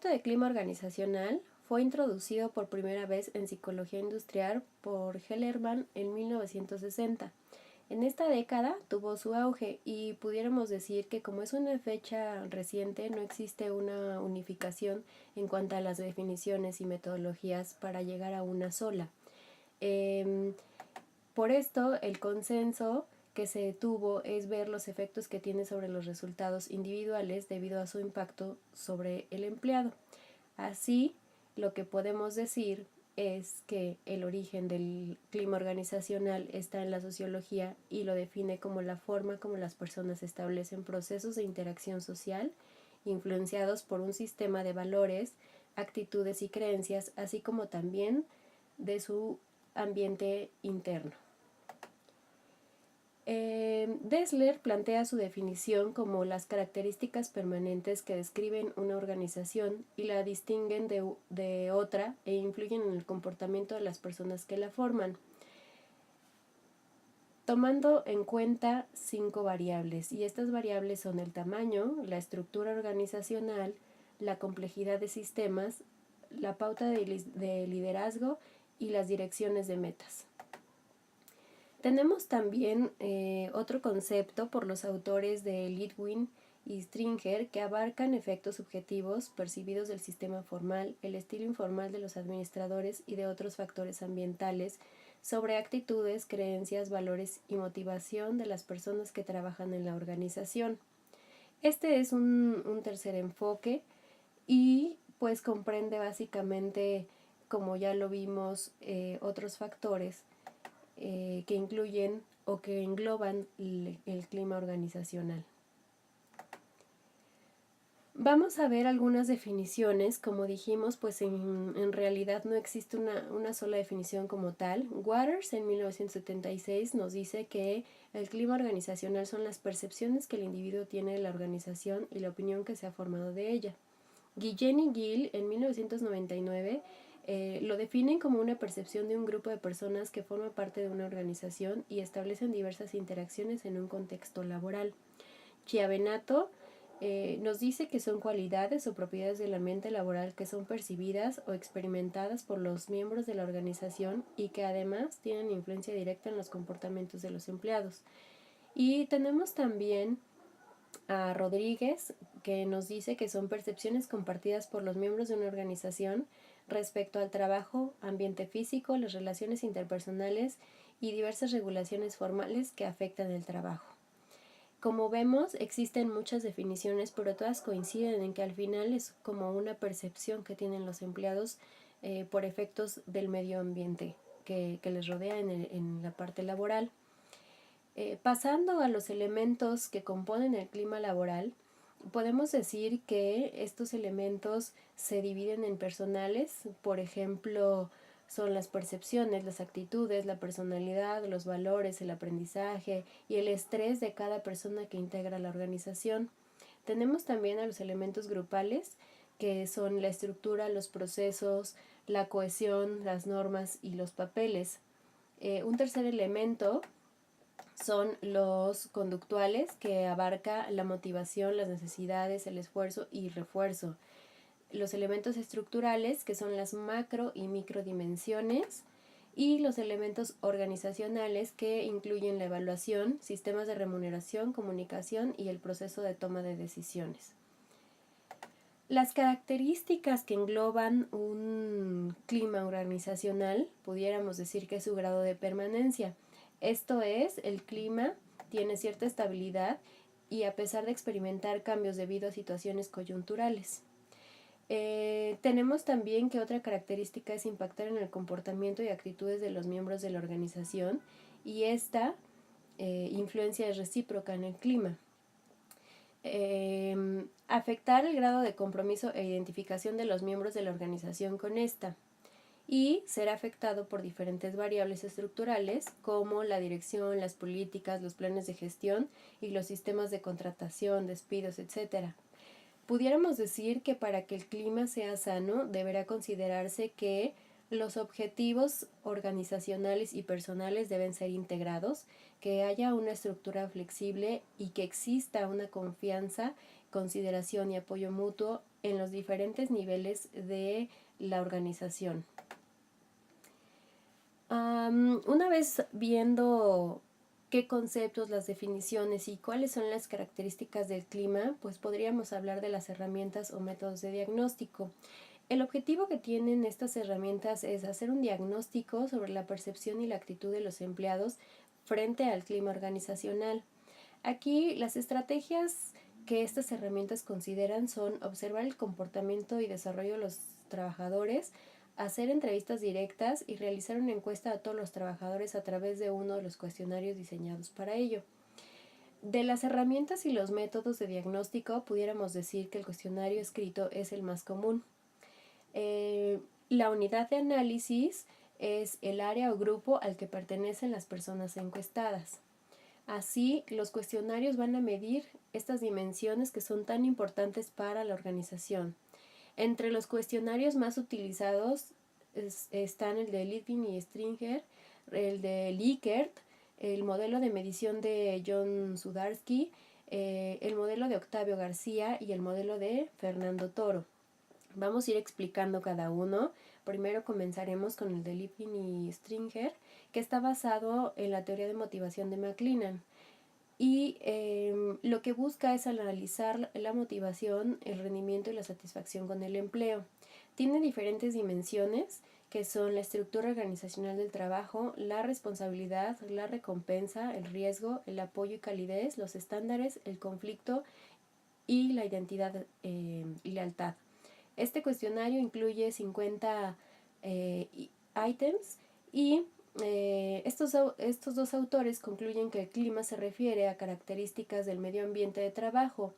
concepto de clima organizacional fue introducido por primera vez en psicología industrial por Hellerman en 1960. En esta década tuvo su auge y pudiéramos decir que como es una fecha reciente no existe una unificación en cuanto a las definiciones y metodologías para llegar a una sola. Por esto el consenso que se tuvo es ver los efectos que tiene sobre los resultados individuales debido a su impacto sobre el empleado. Así, lo que podemos decir es que el origen del clima organizacional está en la sociología y lo define como la forma como las personas establecen procesos de interacción social influenciados por un sistema de valores, actitudes y creencias, así como también de su ambiente interno. Dessler plantea su definición como las características permanentes que describen una organización y la distinguen de otra e influyen en el comportamiento de las personas que la forman, tomando en cuenta 5 variables, y estas variables son el tamaño, la estructura organizacional, la complejidad de sistemas, la pauta de liderazgo y las direcciones de metas. Tenemos también otro concepto por los autores de Litwin y Stringer que abarcan efectos subjetivos percibidos del sistema formal, el estilo informal de los administradores y de otros factores ambientales sobre actitudes, creencias, valores y motivación de las personas que trabajan en la organización. Este es un tercer enfoque y pues comprende básicamente, como ya lo vimos, otros factores que incluyen o que engloban el clima organizacional. Vamos a ver algunas definiciones. Como dijimos, pues en realidad no existe una sola definición como tal. Waters en 1976 nos dice que el clima organizacional son las percepciones que el individuo tiene de la organización y la opinión que se ha formado de ella. Guillén y Gill en 1999 lo definen como una percepción de un grupo de personas que forma parte de una organización y establecen diversas interacciones en un contexto laboral. Chiavenato nos dice que son cualidades o propiedades del ambiente laboral que son percibidas o experimentadas por los miembros de la organización y que además tienen influencia directa en los comportamientos de los empleados. Y tenemos también a Rodríguez, que nos dice que son percepciones compartidas por los miembros de una organización respecto al trabajo, ambiente físico, las relaciones interpersonales y diversas regulaciones formales que afectan el trabajo. Como vemos, existen muchas definiciones, pero todas coinciden en que al final es como una percepción que tienen los empleados por efectos del medio ambiente que les rodea en la parte laboral. Pasando a los elementos que componen el clima laboral, podemos decir que estos elementos se dividen en personales, por ejemplo, son las percepciones, las actitudes, la personalidad, los valores, el aprendizaje y el estrés de cada persona que integra la organización. Tenemos también a los elementos grupales, que son la estructura, los procesos, la cohesión, las normas y los papeles. Un tercer elemento son los conductuales, que abarca la motivación, las necesidades, el esfuerzo y refuerzo. Los elementos estructurales, que son las macro y microdimensiones, y los elementos organizacionales, que incluyen la evaluación, sistemas de remuneración, comunicación y el proceso de toma de decisiones. Las características que engloban un clima organizacional, pudiéramos decir que es su grado de permanencia. Esto es, el clima tiene cierta estabilidad y a pesar de experimentar cambios debido a situaciones coyunturales. Tenemos también que otra característica es impactar en el comportamiento y actitudes de los miembros de la organización, y esta influencia es recíproca en el clima. Afectar el grado de compromiso e identificación de los miembros de la organización con esta, y ser afectado por diferentes variables estructurales como la dirección, las políticas, los planes de gestión y los sistemas de contratación, despidos, etc. Pudiéramos decir que para que el clima sea sano deberá considerarse que los objetivos organizacionales y personales deben ser integrados, que haya una estructura flexible y que exista una confianza consideración y apoyo mutuo en los diferentes niveles de la organización. Una vez viendo qué conceptos, las definiciones y cuáles son las características del clima, pues podríamos hablar de las herramientas o métodos de diagnóstico. El objetivo que tienen estas herramientas es hacer un diagnóstico sobre la percepción y la actitud de los empleados frente al clima organizacional. Aquí las estrategias que estas herramientas consideran son observar el comportamiento y desarrollo de los trabajadores, hacer entrevistas directas y realizar una encuesta a todos los trabajadores a través de uno de los cuestionarios diseñados para ello. De las herramientas y los métodos de diagnóstico, pudiéramos decir que el cuestionario escrito es el más común. La unidad de análisis es el área o grupo al que pertenecen las personas encuestadas. Así, los cuestionarios van a medir estas dimensiones que son tan importantes para la organización. Entre los cuestionarios más utilizados están el de Litvin y Stringer, el de Likert, el modelo de medición de John Sudarsky, el modelo de Octavio García y el modelo de Fernando Toro. Vamos a ir explicando cada uno. Primero comenzaremos con el de Litvin y Stringer, que está basado en la teoría de motivación de McLennan. Y lo que busca es analizar la motivación, el rendimiento y la satisfacción con el empleo. Tiene diferentes dimensiones que son la estructura organizacional del trabajo, la responsabilidad, la recompensa, el riesgo, el apoyo y calidez, los estándares, el conflicto y la identidad y lealtad. Este cuestionario incluye 50 ítems y estos dos autores concluyen que el clima se refiere a características del medio ambiente de trabajo.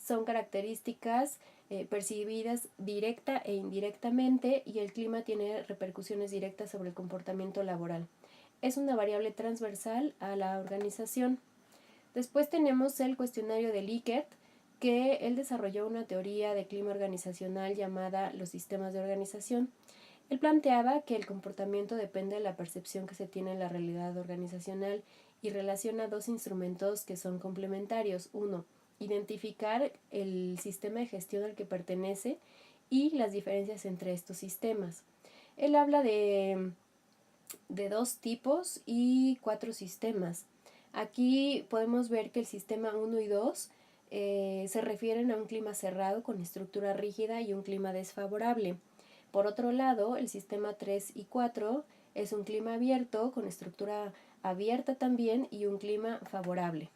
Son características percibidas directa e indirectamente y el clima tiene repercusiones directas sobre el comportamiento laboral. Es una variable transversal a la organización. Después tenemos el cuestionario de Likert, que él desarrolló una teoría de clima organizacional llamada los sistemas de organización. Él planteaba que el comportamiento depende de la percepción que se tiene en la realidad organizacional y relaciona dos instrumentos que son complementarios. Uno, identificar el sistema de gestión al que pertenece y las diferencias entre estos sistemas. Él habla de 2 tipos y 4 sistemas. Aquí podemos ver que el sistema 1 y 2 se refieren a un clima cerrado con estructura rígida y un clima desfavorable. Por otro lado, el sistema 3 y 4 es un clima abierto con estructura abierta también y un clima favorable.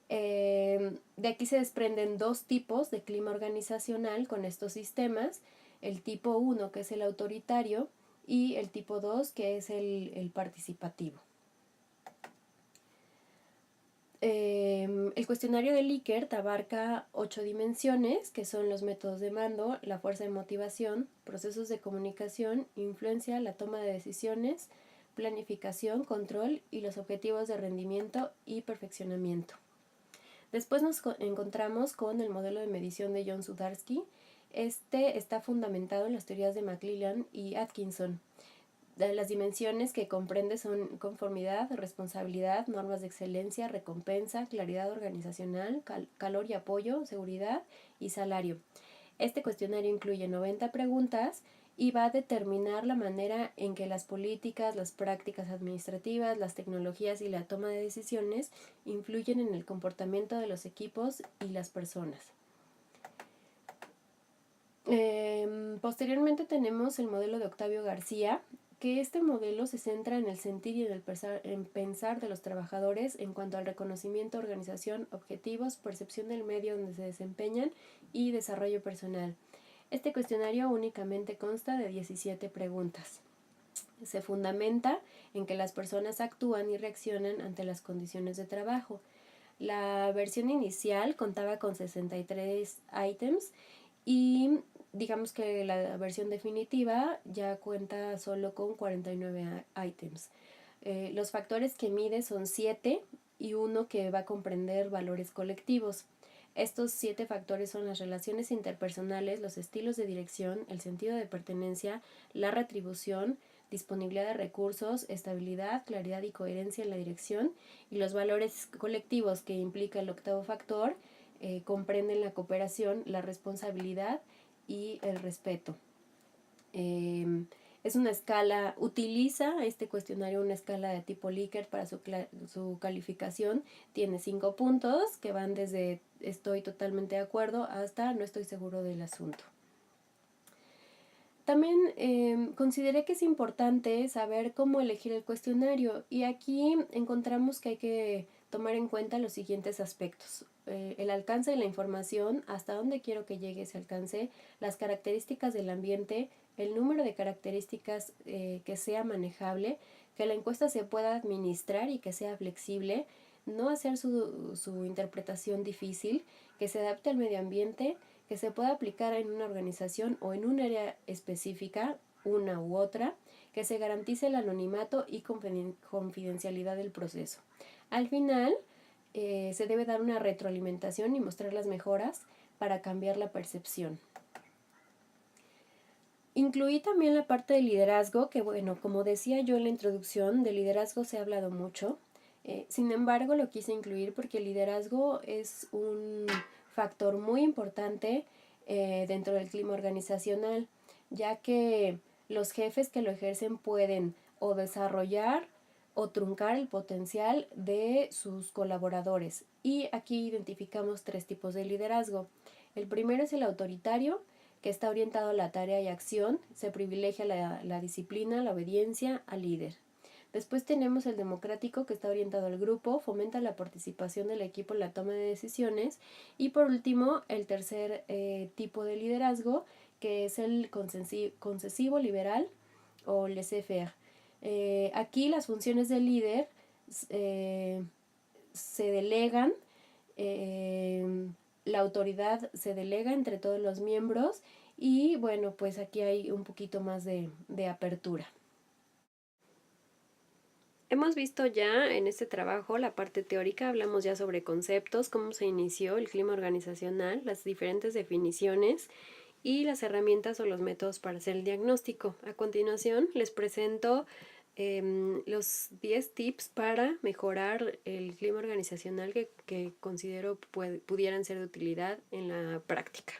De aquí se desprenden 2 tipos de clima organizacional con estos sistemas, el tipo 1 que es el autoritario y el tipo 2 que es el participativo. El cuestionario de Likert abarca 8 dimensiones, que son los métodos de mando, la fuerza de motivación, procesos de comunicación, influencia, la toma de decisiones, planificación, control y los objetivos de rendimiento y perfeccionamiento. Después nos encontramos con el modelo de medición de John Sudarsky. Este está fundamentado en las teorías de McLennan y Atkinson. Las dimensiones que comprende son conformidad, responsabilidad, normas de excelencia, recompensa, claridad organizacional, calor y apoyo, seguridad y salario. Este cuestionario incluye 90 preguntas y va a determinar la manera en que las políticas, las prácticas administrativas, las tecnologías y la toma de decisiones influyen en el comportamiento de los equipos y las personas. Posteriormente tenemos el modelo de Octavio García, que este modelo se centra en el sentir y en el pensar de los trabajadores en cuanto al reconocimiento, organización, objetivos, percepción del medio donde se desempeñan y desarrollo personal. Este cuestionario únicamente consta de 17 preguntas. Se fundamenta en que las personas actúan y reaccionan ante las condiciones de trabajo. La versión inicial contaba con 63 ítems y digamos que la versión definitiva ya cuenta solo con 49 ítems. Los factores que mide son 7 y uno que va a comprender valores colectivos. Estos 7 factores son las relaciones interpersonales, los estilos de dirección, el sentido de pertenencia, la retribución, disponibilidad de recursos, estabilidad, claridad y coherencia en la dirección, y los valores colectivos que implica el octavo factor comprenden la cooperación, la responsabilidad y el respeto. Es una escala, utiliza este cuestionario una escala de tipo Likert para su calificación. Tiene 5 puntos que van desde estoy totalmente de acuerdo hasta no estoy seguro del asunto. También consideré que es importante saber cómo elegir el cuestionario y aquí encontramos que hay que tomar en cuenta los siguientes aspectos. El alcance de la información, hasta dónde quiero que llegue ese alcance, las características del ambiente, el número de características que sea manejable, que la encuesta se pueda administrar y que sea flexible, no hacer su interpretación difícil, que se adapte al medio ambiente, que se pueda aplicar en una organización o en un área específica, una u otra, que se garantice el anonimato y confidencialidad del proceso. Al final, se debe dar una retroalimentación y mostrar las mejoras para cambiar la percepción. Incluí también la parte de liderazgo, que bueno, como decía yo en la introducción, de liderazgo se ha hablado mucho. Sin embargo, lo quise incluir porque el liderazgo es un factor muy importante dentro del clima organizacional, ya que los jefes que lo ejercen pueden o desarrollar o truncar el potencial de sus colaboradores. Y aquí identificamos 3 tipos de liderazgo. El primero es el autoritario, que está orientado a la tarea y acción, se privilegia la disciplina, la obediencia al líder. Después tenemos el democrático, que está orientado al grupo, fomenta la participación del equipo en la toma de decisiones. Y por último, el tercer tipo de liderazgo, que es el concesivo liberal o laissez-faire. Aquí las funciones del líder se delegan, la autoridad se delega entre todos los miembros y bueno, pues aquí hay un poquito más de apertura. Hemos visto ya en este trabajo la parte teórica, hablamos ya sobre conceptos, cómo se inició el clima organizacional, las diferentes definiciones y las herramientas o los métodos para hacer el diagnóstico. A continuación les presento los 10 tips para mejorar el clima organizacional que considero pudieran ser de utilidad en la práctica.